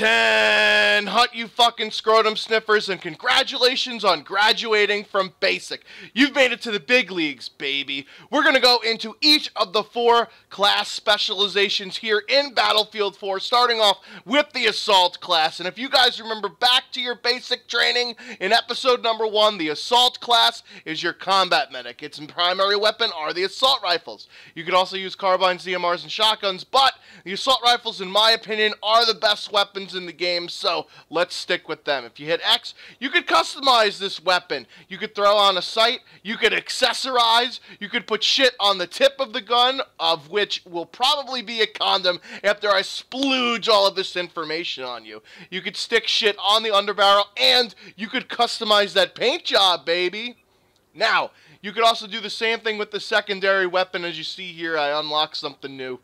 10. Hut, you fucking scrotum sniffers, and congratulations on graduating from basic. You've made it to the big leagues, baby. We're going to go into each of the 4 class specializations here in Battlefield 4, starting off with the assault class. And if you guys remember back to your basic training in episode number 1, the assault class is your combat medic. Its primary weapon are the assault rifles. You could also use carbines, DMRs, and shotguns, but the assault rifles, in my opinion, are the best weapons in the game, so let's stick with them. If you hit X, you could customize this weapon. You could throw on a sight, you could accessorize, you could put shit on the tip of the gun, of which will probably be a condom after I splooge all of this information on you. You could stick shit on the underbarrel, and you could customize that paint job, baby. Now, you could also do the same thing with the secondary weapon. As you see here, I unlocked something new.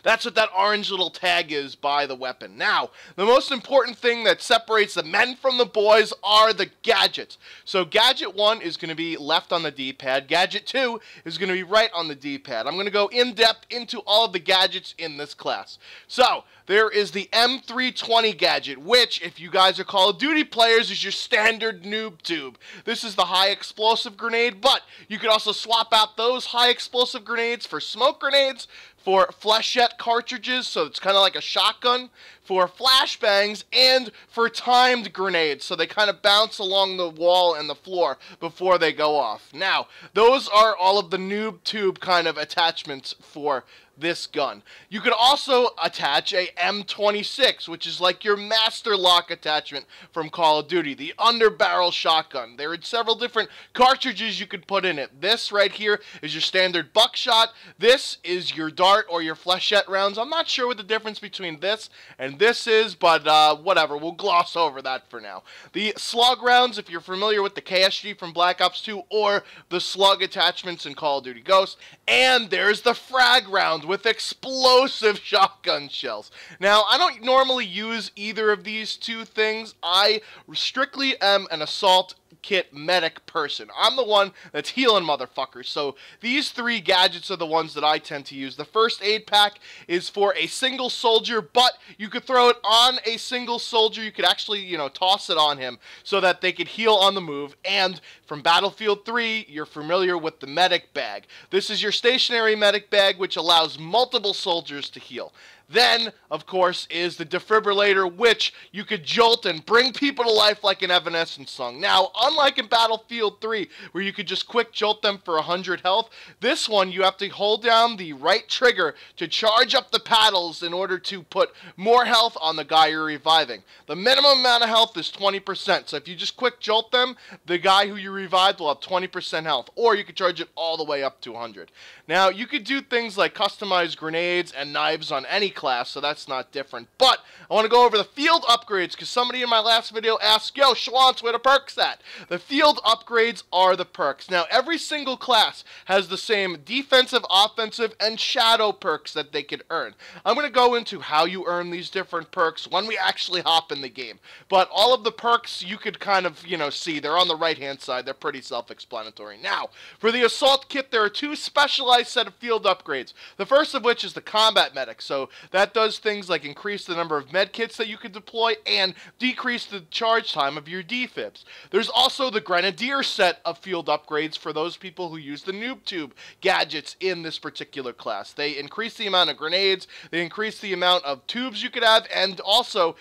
That's what that orange little tag is by the weapon. Now, the most important thing that separates the men from the boys are the gadgets. So gadget 1 is going to be left on the D-pad. Gadget 2 is going to be right on the D-pad. I'm going to go in-depth into all of the gadgets in this class. So, there is the M320 gadget, which, if you guys are Call of Duty players, is your standard noob tube. This is the high explosive grenade, but you could also swap out those high explosive grenades for smoke grenades, for flechette cartridges, so it's kind of like a shotgun, for flashbangs, and for timed grenades, so they kind of bounce along the wall and the floor before they go off. Now, those are all of the noob tube kind of attachments for this gun. You could also attach a M26, which is like your master lock attachment from Call of Duty, the underbarrel shotgun. There are several different cartridges you could put in it. This right here is your standard buckshot. This is your dart or your flechette rounds. I'm not sure what the difference between this and this is, but whatever, we'll gloss over that for now. The slug rounds, if you're familiar with the KSG from Black Ops 2 or the slug attachments in Call of Duty Ghosts, and there's the frag round with explosive shotgun shells. Now, I don't normally use either of these two things. I strictly am an assault kit medic person. I'm the one that's healing motherfuckers. So these 3 gadgets are the ones that I tend to use. The first aid pack is for a single soldier, but you could throw it on a single soldier. You could actually, you know, toss it on him so that they could heal on the move. And from Battlefield 3, you're familiar with the medic bag. This is your stationary medic bag, which allows multiple soldiers to heal. Then, of course, is the defibrillator, which you could jolt and bring people to life like an Evanescence song. Now, unlike in Battlefield 3, where you could just quick jolt them for 100 health, this one you have to hold down the right trigger to charge up the paddles in order to put more health on the guy you're reviving. The minimum amount of health is 20%, so if you just quick jolt them, the guy who you revived will have 20% health, or you could charge it all the way up to 100. Now, you could do things like customize grenades and knives on any class, so that's not different. But I want to go over the field upgrades, because somebody in my last video asked, yo, Schwantz, where the perks at? The field upgrades are the perks. Now, every single class has the same defensive, offensive, and shadow perks that they could earn. I'm going to go into how you earn these different perks when we actually hop in the game. But all of the perks you could kind of, you know, see. They're on the right-hand side. They're pretty self-explanatory. Now, for the assault kit, there are 2 specialized set of field upgrades. The first of which is the combat medic. So that does things like increase the number of med kits that you can deploy and decrease the charge time of your defibs. There's also the grenadier set of field upgrades for those people who use the noob tube gadgets in this particular class. They increase the amount of grenades, they increase the amount of tubes you could have, and also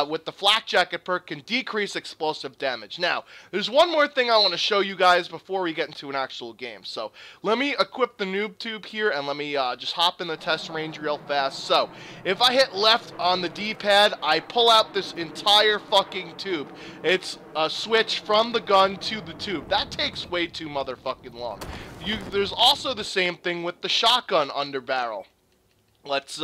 with the flak jacket perk can decrease explosive damage. Now, there's one more thing I want to show you guys before we get into an actual game. So let me equip the noob tube here, and let me just hop in the test range real fast. So if I hit left on the D-pad, I pull out this entire fucking tube. It's a switch from the gun to the tube. That takes way too motherfucking long. There's also the same thing with the shotgun underbarrel. Let's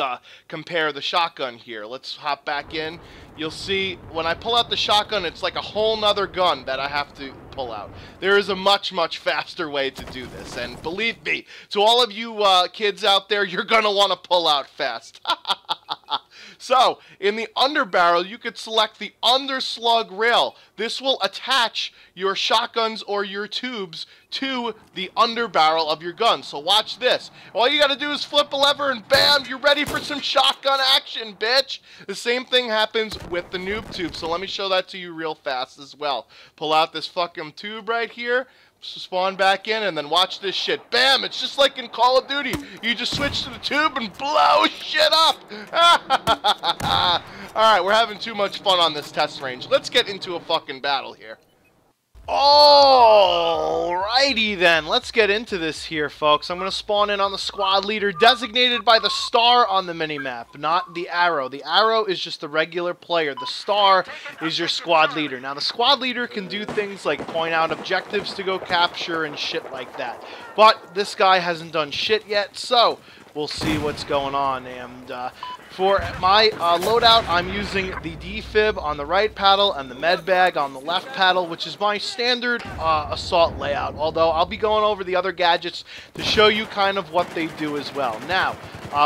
compare the shotgun here. Let's hop back in. You'll see when I pull out the shotgun, it's like a whole nother gun that I have to pull out. There is a much, much faster way to do this. And believe me, to all of you kids out there, you're going to want to pull out fast. So, in the underbarrel, you could select the underslug rail. This will attach your shotguns or your tubes to the underbarrel of your gun. So watch this. All you gotta do is flip a lever and bam, you're ready for some shotgun action, bitch. The same thing happens with the noob tube. So let me show that to you real fast as well. Pull out this fucking tube right here. Spawn back in, and then watch this shit. Bam! It's just like in Call of Duty. You just switch to the tube and blow shit up. Alright, we're having too much fun on this test range. Let's get into a fucking battle here. Alrighty then, let's get into this here, folks. I'm going to spawn in on the squad leader designated by the star on the minimap, not the arrow. The arrow is just the regular player. The star is your squad leader. Now, the squad leader can do things like point out objectives to go capture and shit like that. But this guy hasn't done shit yet, so we'll see what's going on. And for my loadout, I'm using the defib on the right paddle and the med bag on the left paddle, which is my standard assault layout. Although I'll be going over the other gadgets to show you kind of what they do as well. Now,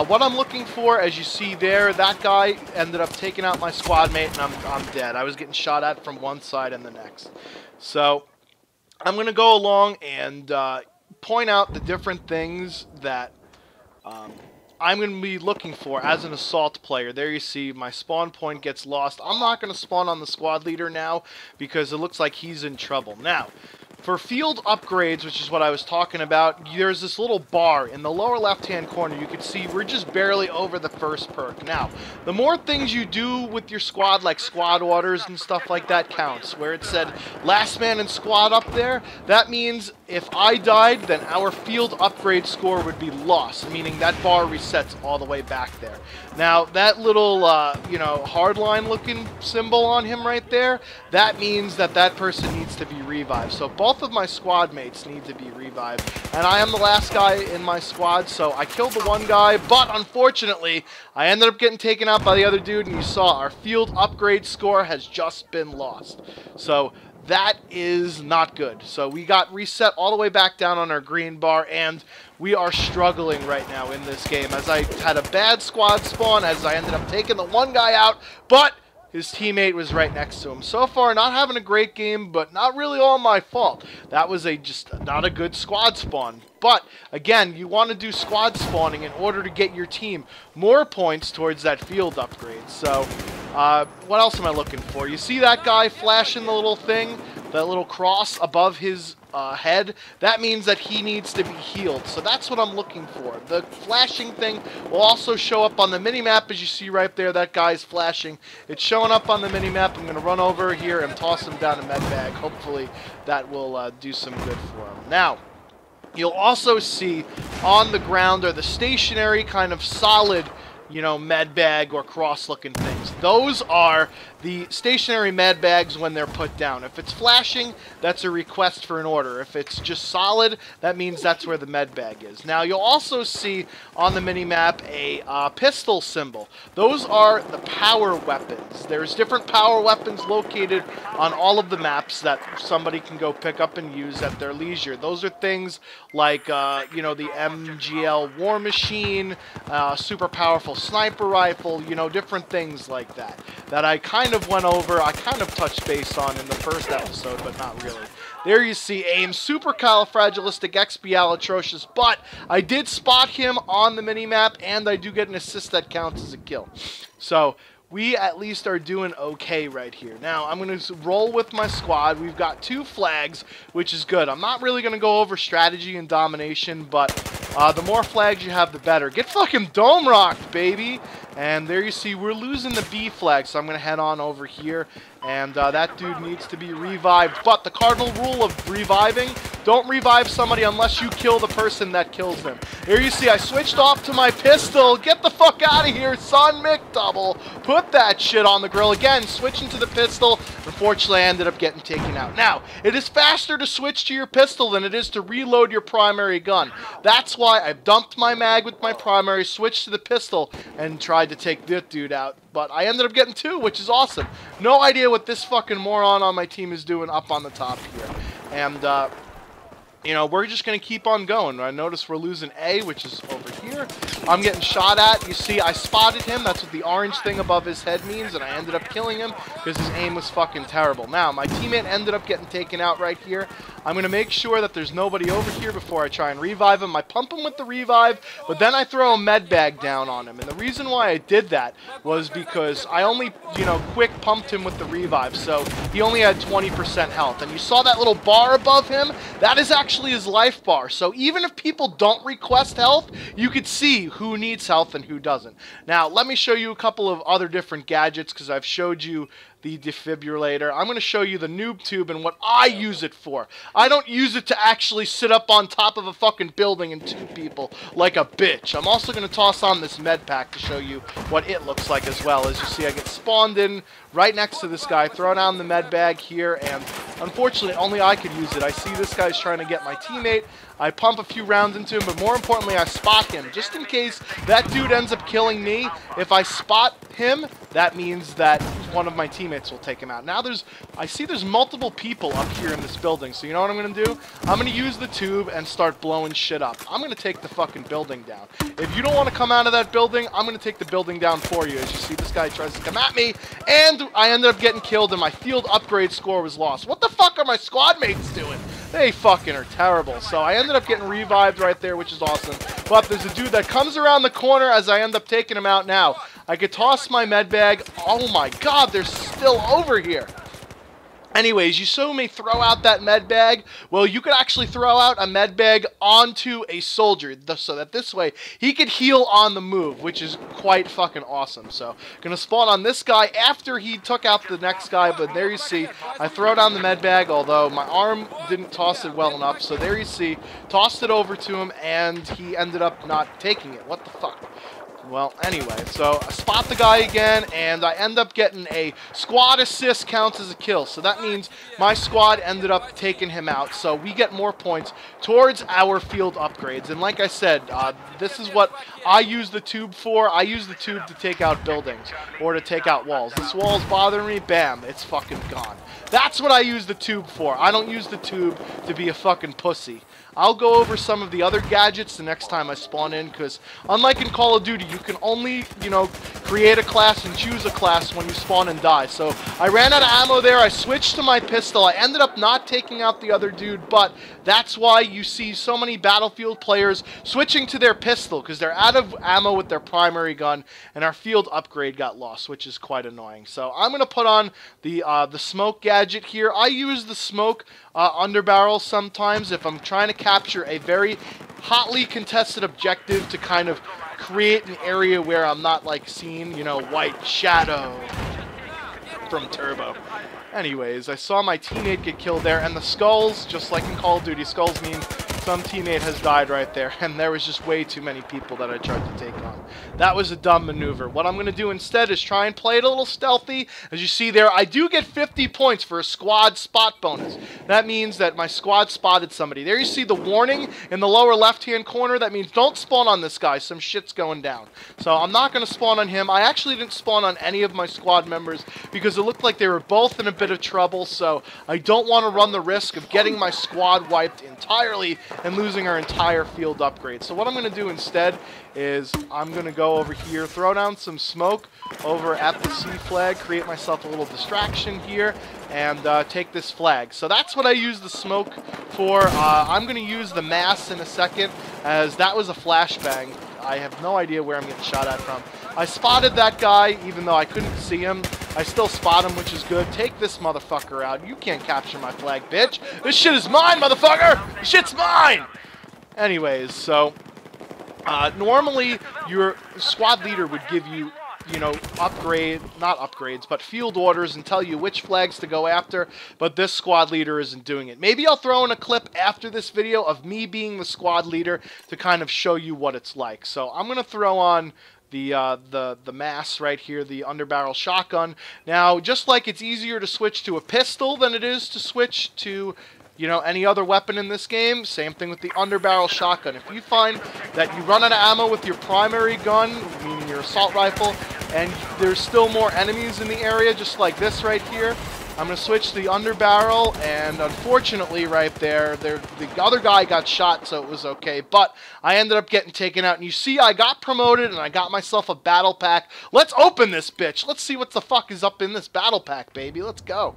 what I'm looking for, as you see there, that guy ended up taking out my squad mate, and I'm dead. I was getting shot at from one side and the next. So I'm going to go along and point out the different things that I'm going to be looking for as an assault player. There you see my spawn point gets lost. I'm not going to spawn on the squad leader now because it looks like he's in trouble. Now, for field upgrades, which is what I was talking about, there's this little bar in the lower left-hand corner. You can see we're just barely over the first perk. Now, the more things you do with your squad, like squad orders and stuff like that, counts. Where it said last man in squad up there, that means if I died, then our field upgrade score would be lost, meaning that bar resets all the way back there. Now, that little, hardline looking symbol on him right there, that means that that person needs to be revived. So both of my squad mates need to be revived. And I am the last guy in my squad, so I killed the one guy, but unfortunately, I ended up getting taken out by the other dude, and you saw our field upgrade score has just been lost. So that is not good. So we got reset all the way back down on our green bar, and we are struggling right now in this game as I had a bad squad spawn, as I ended up taking the one guy out, but his teammate was right next to him. So far, not having a great game, but not really all my fault. That was just not a good squad spawn. But, again, you want to do squad spawning in order to get your team more points towards that field upgrade. So, what else am I looking for? You see that guy flashing the little thing, that little cross above his head? That means that he needs to be healed. So that's what I'm looking for. The flashing thing will also show up on the minimap, as you see right there. That guy's flashing. It's showing up on the minimap. I'm going to run over here and toss him down a med bag. Hopefully that will do some good for him. Now, you'll also see on the ground are the stationary kind of solid, med bag or cross-looking things. Those are the stationary med bags when they're put down. If it's flashing, that's a request for an order. If it's just solid, that means that's where the med bag is. Now, you'll also see on the minimap a pistol symbol. Those are the power weapons. There's different power weapons located on all of the maps that somebody can go pick up and use at their leisure. Those are things like, the MGL War Machine, super powerful sniper rifle, different things like that. That I kind of went over, I kind of touched base on in the first episode, but not really. There you see AIM, supercalifragilisticexpialidocious, but I did spot him on the minimap, and I do get an assist that counts as a kill. So, we at least are doing okay right here. Now, I'm going to roll with my squad. We've got 2 flags, which is good. I'm not really going to go over strategy and domination, but the more flags you have, the better. Get fucking dome rocked, baby! And there you see, we're losing the B flag, so I'm going to head on over here. And that dude needs to be revived. But the cardinal rule of reviving, don't revive somebody unless you kill the person that kills them. Here you see, I switched off to my pistol. Get the fuck out of here, son, McDouble. Put that shit on the grill. Again, switching to the pistol. Unfortunately, I ended up getting taken out. Now, it is faster to switch to your pistol than it is to reload your primary gun. That's why I dumped my mag with my primary, switched to the pistol, and tried to take that dude out. But I ended up getting 2, which is awesome. No idea what this fucking moron on my team is doing up on the top here. And, we're just going to keep on going. I notice we're losing A, which is over here. I'm getting shot at. You see, I spotted him. That's what the orange thing above his head means, and I ended up killing him because his aim was fucking terrible. Now, my teammate ended up getting taken out right here. I'm going to make sure that there's nobody over here before I try and revive him. I pump him with the revive, but then I throw a med bag down on him. And the reason why I did that was because I only, quick pumped him with the revive, so he only had 20% health. And you saw that little bar above him? That is actually his life bar. So even if people don't request health, you could see who needs health and who doesn't. Now, let me show you a couple of other different gadgets because I've showed you the defibrillator. I'm going to show you the noob tube and what I use it for. I don't use it to actually sit up on top of a fucking building and tube people like a bitch. I'm also going to toss on this med pack to show you what it looks like as well. As you see, I get spawned in right next to this guy, throw down the med bag here, and unfortunately only I could use it. I see this guy's trying to get my teammate. I pump a few rounds into him, but more importantly, I spot him. Just in case that dude ends up killing me, if I spot him, that means that one of my teammates will take him out. Now I see there's multiple people up here in this building, so you know what I'm going to do? I'm going to use the tube and start blowing shit up. I'm going to take the fucking building down. If you don't want to come out of that building, I'm going to take the building down for you. As you see, this guy tries to come at me, and I ended up getting killed, and my field upgrade score was lost. What the fuck are my squad mates doing? They fucking are terrible. So I ended up getting revived right there, which is awesome. But there's a dude that comes around the corner as I end up taking him out now. I could toss my med bag. Oh my god, they're still over here. Anyways, you saw me throw out that med bag. Well, you could actually throw out a med bag onto a soldier, so that this way he could heal on the move, which is quite fucking awesome. So, gonna spawn on this guy after he took out the next guy, but there you see, I throw down the med bag, although my arm didn't toss it well enough, so there you see, tossed it over to him, and he ended up not taking it. What the fuck? Well, anyway, so I spot the guy again, and I end up getting a squad assist counts as a kill. So that means my squad ended up taking him out. So we get more points towards our field upgrades. And like I said, this is what I use the tube for. I use the tube to take out buildings or to take out walls. This wall's bothering me, bam, it's fucking gone. That's what I use the tube for. I don't use the tube to be a fucking pussy. I'll go over some of the other gadgets the next time I spawn in, because unlike in Call of Duty, you can only, create a class and choose a class when you spawn and die. So I ran out of ammo there, I switched to my pistol, I ended up not taking out the other dude, but that's why you see so many Battlefield players switching to their pistol, because they're out of ammo with their primary gun, and our field upgrade got lost, which is quite annoying. So I'm going to put on the smoke gadget here. I use the smoke underbarrel sometimes if I'm trying to capture a very hotly contested objective to kind of create an area where I'm not like seeing, white shadow from Turbo. Anyways, I saw my teammate get killed there, and the skulls, just like in Call of Duty, skulls mean some teammate has died right there, and there was just way too many people that I tried to take on. That was a dumb maneuver. What I'm going to do instead is try and play it a little stealthy. As you see there, I do get 50 points for a squad spot bonus. That means that my squad spotted somebody. There you see the warning in the lower left-hand corner. That means don't spawn on this guy. Some shit's going down. So I'm not going to spawn on him. I actually didn't spawn on any of my squad members because it looked like they were both in a bit of trouble, so I don't want to run the risk of getting my squad wiped entirely and losing our entire field upgrade. So what I'm going to do instead is I'm going to go over here, throw down some smoke over at the C flag, create myself a little distraction here, and take this flag. So that's what I use the smoke for. I'm going to use the mass in a second, as that was a flashbang. I have no idea where I'm getting shot at from. I spotted that guy, even though I couldn't see him. I still spot him, which is good. Take this motherfucker out. You can't capture my flag, bitch. This shit is mine, motherfucker! This shit's mine! Anyways, so normally your squad leader would give you, not upgrades, but field orders and tell you which flags to go after, but this squad leader isn't doing it. Maybe I'll throw in a clip after this video of me being the squad leader to kind of show you what it's like. So I'm going to throw on the mass right here, the underbarrel shotgun. Now, just like it's easier to switch to a pistol than it is to switch to, any other weapon in this game, same thing with the underbarrel shotgun. If you find that you run out of ammo with your primary gun, meaning your assault rifle, and there's still more enemies in the area, just like this right here, I'm going to switch to the underbarrel, and unfortunately right there, the other guy got shot, so it was okay. But I ended up getting taken out, and you see I got promoted, and I got myself a battle pack. Let's open this bitch. Let's see what the fuck is up in this battle pack, baby. Let's go.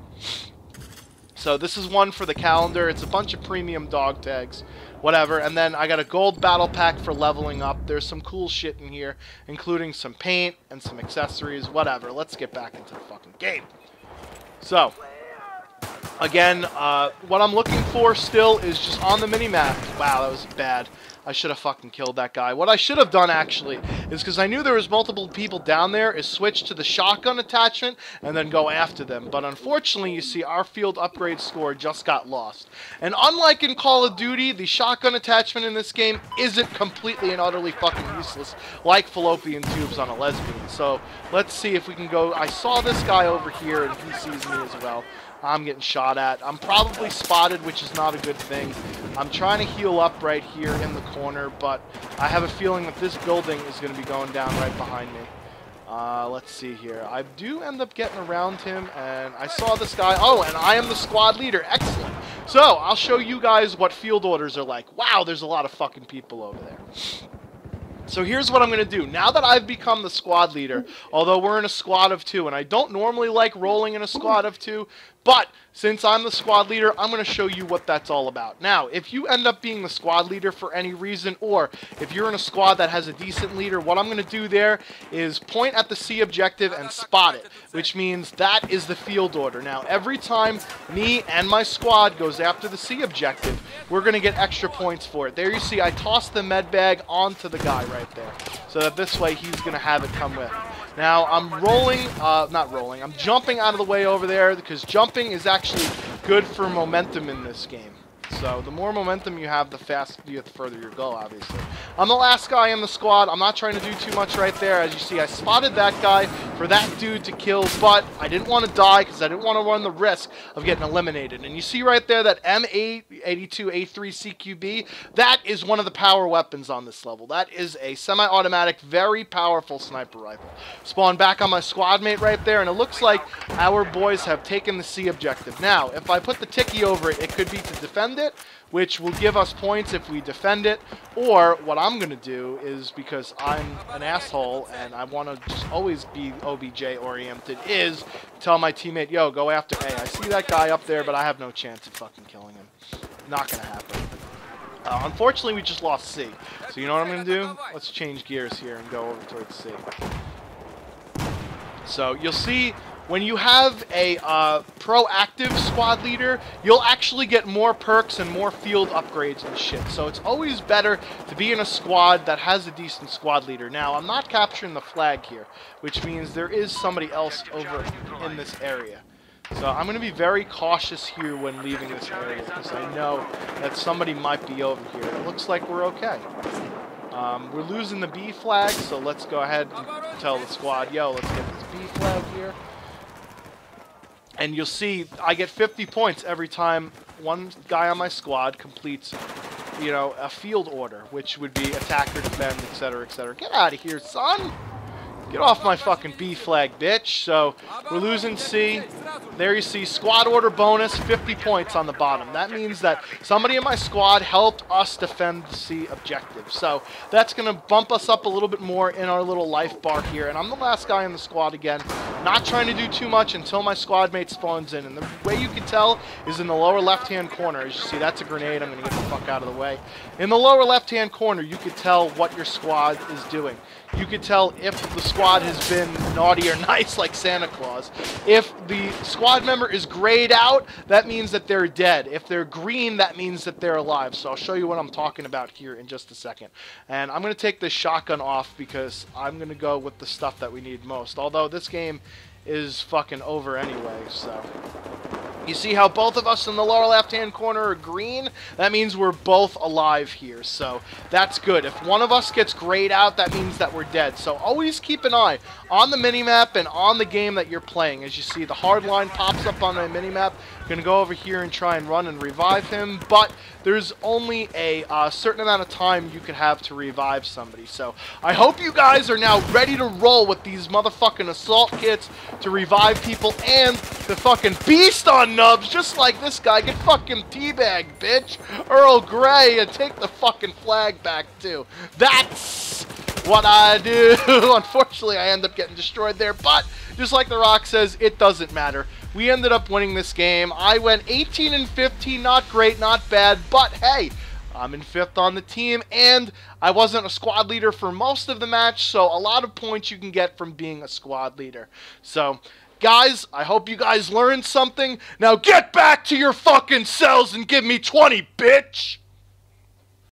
So this is one for the calendar. It's a bunch of premium dog tags, whatever. And then I got a gold battle pack for leveling up. There's some cool shit in here, including some paint and some accessories, whatever. Let's get back into the fucking game. So, again, what I'm looking for still is just on the mini-map. Wow, that was bad. I should have fucking killed that guy. What I should have done, actually, is because I knew there was multiple people down there, is switch to the shotgun attachment and then go after them. But unfortunately, you see, our field upgrade score just got lost. And unlike in Call of Duty, the shotgun attachment in this game isn't completely and utterly fucking useless, like fallopian tubes on a lesbian. So, let's see if we can go... I saw this guy over here, and he sees me as well. I'm getting shot at. I'm probably spotted, which is not a good thing. I'm trying to heal up right here in the corner, but I have a feeling that this building is going to be going down right behind me. Let's see here. I do end up getting around him, and I saw this guy. Oh, and I am the squad leader. Excellent. So, I'll show you guys what field orders are like. Wow, there's a lot of fucking people over there. So here's what I'm going to do. Now that I've become the squad leader, although we're in a squad of 2, and I don't normally like rolling in a squad of 2, but since I'm the squad leader, I'm going to show you what that's all about. Now, if you end up being the squad leader for any reason, or if you're in a squad that has a decent leader, what I'm going to do there is point at the C objective and spot it, which means that is the field order. Now, every time me and my squad goes after the C objective, we're going to get extra points for it. There you see, I tossed the med bag onto the guy right there, so that this way he's going to have it come with. Now, I'm I'm jumping out of the way over there, because jumping is actually good for momentum in this game. So, the more momentum you have, the further you go, obviously. I'm the last guy in the squad. I'm not trying to do too much right there. As you see, I spotted that guy for that dude to kill, but I didn't want to die because I didn't want to run the risk of getting eliminated. And you see right there that M882A3 CQB, that is one of the power weapons on this level. That is a semi-automatic, very powerful sniper rifle. Spawn back on my squad mate right there, and it looks like our boys have taken the C objective. Now, if I put the ticky over it, it could be to defend it, which will give us points if we defend it, or what I'm going to do is, because I'm an asshole and I want to just always be OBJ oriented, is tell my teammate, yo, go after A. I see that guy up there, but I have no chance of fucking killing him. Not going to happen. Unfortunately, we just lost C. So you know what I'm going to do? Let's change gears here and go over towards C. So you'll see, when you have a proactive squad leader, you'll actually get more perks and more field upgrades and shit. So it's always better to be in a squad that has a decent squad leader. Now, I'm not capturing the flag here, which means there is somebody else over in this area. So I'm going to be very cautious here when leaving this area, because I know that somebody might be over here. It looks like we're okay. We're losing the B flag, so let's go ahead and tell the squad, yo, let's get this B flag here. And you'll see, I get 50 points every time one guy on my squad completes, you know, a field order, which would be attack or defend, etc., etc. Get out of here, son! Get off my fucking B flag, bitch. So, we're losing C. There you see, squad order bonus, 50 points on the bottom. That means that somebody in my squad helped us defend the C objective. So, that's going to bump us up a little bit more in our little life bar here. And I'm the last guy in the squad again. Not trying to do too much until my squad mate spawns in. And the way you can tell is in the lower left-hand corner. As you see, that's a grenade. I'm going to get the fuck out of the way. In the lower left-hand corner, you can tell what your squad is doing. You can tell if the squad has been naughty or nice like Santa Claus. If the squad member is grayed out, that means that they're dead. If they're green, that means that they're alive. So I'll show you what I'm talking about here in just a second. And I'm going to take this shotgun off because I'm going to go with the stuff that we need most. Although this game is fucking over anyway, so... You see how both of us in the lower left-hand corner are green? That means we're both alive here, so that's good. If one of us gets grayed out, that means that we're dead. So always keep an eye on the minimap and on the game that you're playing. As you see, the hard line pops up on the minimap. I'm going to go over here and try and run and revive him, but there's only a certain amount of time you could have to revive somebody. So I hope you guys are now ready to roll with these motherfucking assault kits to revive people and The fucking beast on nubs, just like this guy. Get fucking teabagged, bitch. Earl Grey, and take the fucking flag back, too. That's what I do. Unfortunately, I end up getting destroyed there, but just like The Rock says, it doesn't matter. We ended up winning this game. I went 18 and 15, not great, not bad, but hey, I'm in 5th on the team, and I wasn't a squad leader for most of the match, so a lot of points you can get from being a squad leader. So, guys, I hope you guys learned something. Now get back to your fucking cells and give me 20, bitch!